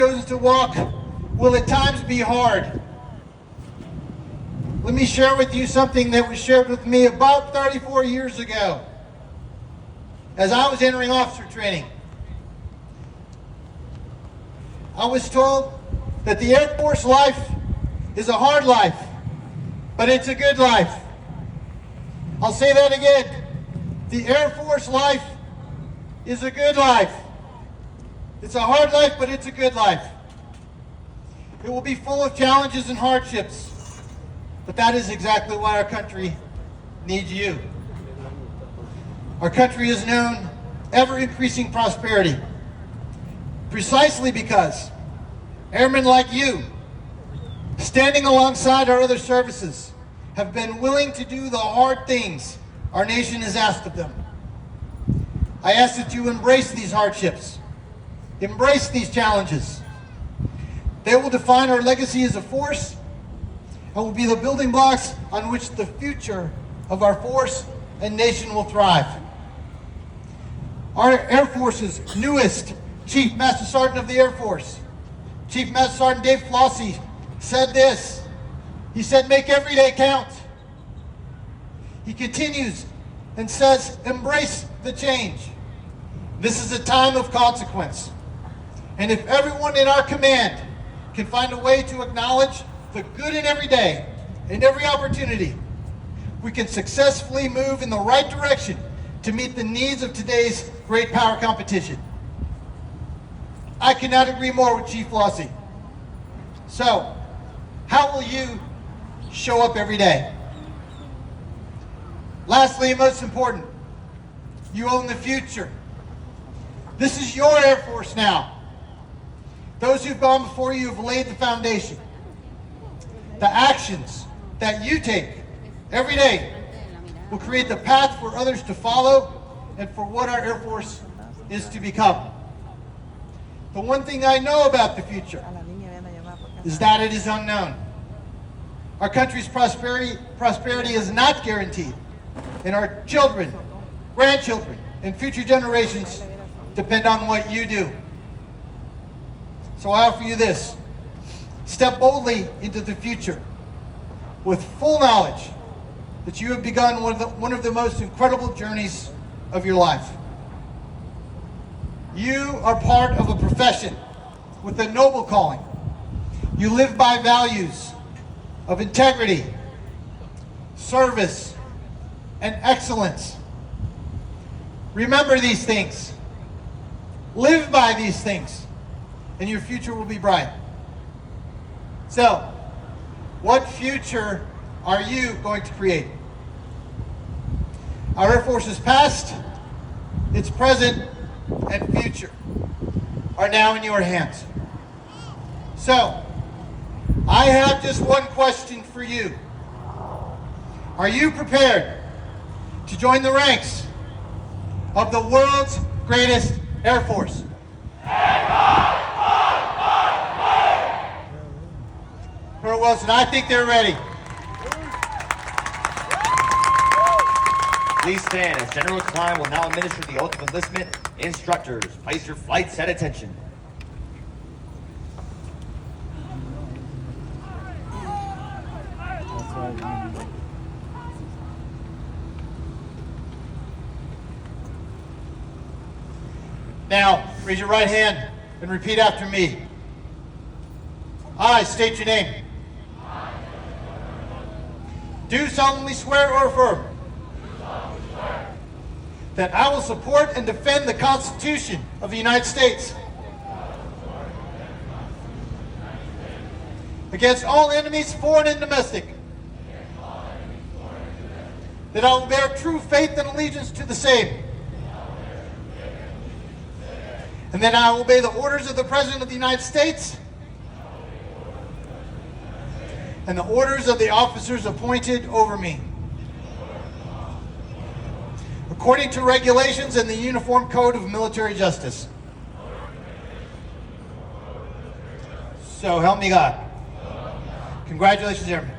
chosen to walk will at times be hard. Let me share with you something that was shared with me about 34 years ago as I was entering officer training. I was told that the Air Force life is a hard life, but it's a good life. I'll say that again. The Air Force life is a good life. It's a hard life, but it's a good life. It will be full of challenges and hardships, but that is exactly why our country needs you. Our country has known ever-increasing prosperity, precisely because airmen like you, standing alongside our other services, have been willing to do the hard things our nation has asked of them. I ask that you embrace these hardships, embrace these challenges. They will define our legacy as a force and will be the building blocks on which the future of our force and nation will thrive. Our Air Force's newest Chief Master Sergeant of the Air Force, Chief Master Sergeant Dave Flossie, said this. He said, "Make every day count." He continues and says, "Embrace the change. This is a time of consequence. And if everyone in our command can find a way to acknowledge the good in every day and every opportunity, we can successfully move in the right direction to meet the needs of today's great power competition." I cannot agree more with Chief Flossie. So, how will you show up every day? Lastly, and most important, you own the future. This is your Air Force now. Those who've gone before you have laid the foundation. The actions that you take every day will create the path for others to follow and for what our Air Force is to become. The one thing I know about the future is that it is unknown. Our country's prosperity is not guaranteed, and our children, grandchildren, and future generations depend on what you do. So I offer you this. Step boldly into the future with full knowledge that you have begun one of the most incredible journeys of your life. You are part of a profession with a noble calling. You live by values of integrity, service, and excellence. Remember these things. Live by these things, and your future will be bright. So, what future are you going to create? Our Air Force's past, its present, and future are now in your hands. So, I have just one question for you. Are you prepared to join the ranks of the world's greatest Air Force? Colonel Wilson, I think they're ready. Please stand as General Klein will now administer the oath of enlistment. Instructors, place your flights at attention. Now, raise your right hand and repeat after me. I state your name. Do solemnly swear or affirm that I will support and defend the Constitution of the United States against all enemies, foreign and domestic, that I will bear true faith and allegiance to the same, and that I will obey the orders of the President of the United States and the orders of the officers appointed over me, according to regulations and the Uniform Code of Military Justice. So help me God. Congratulations, Airman.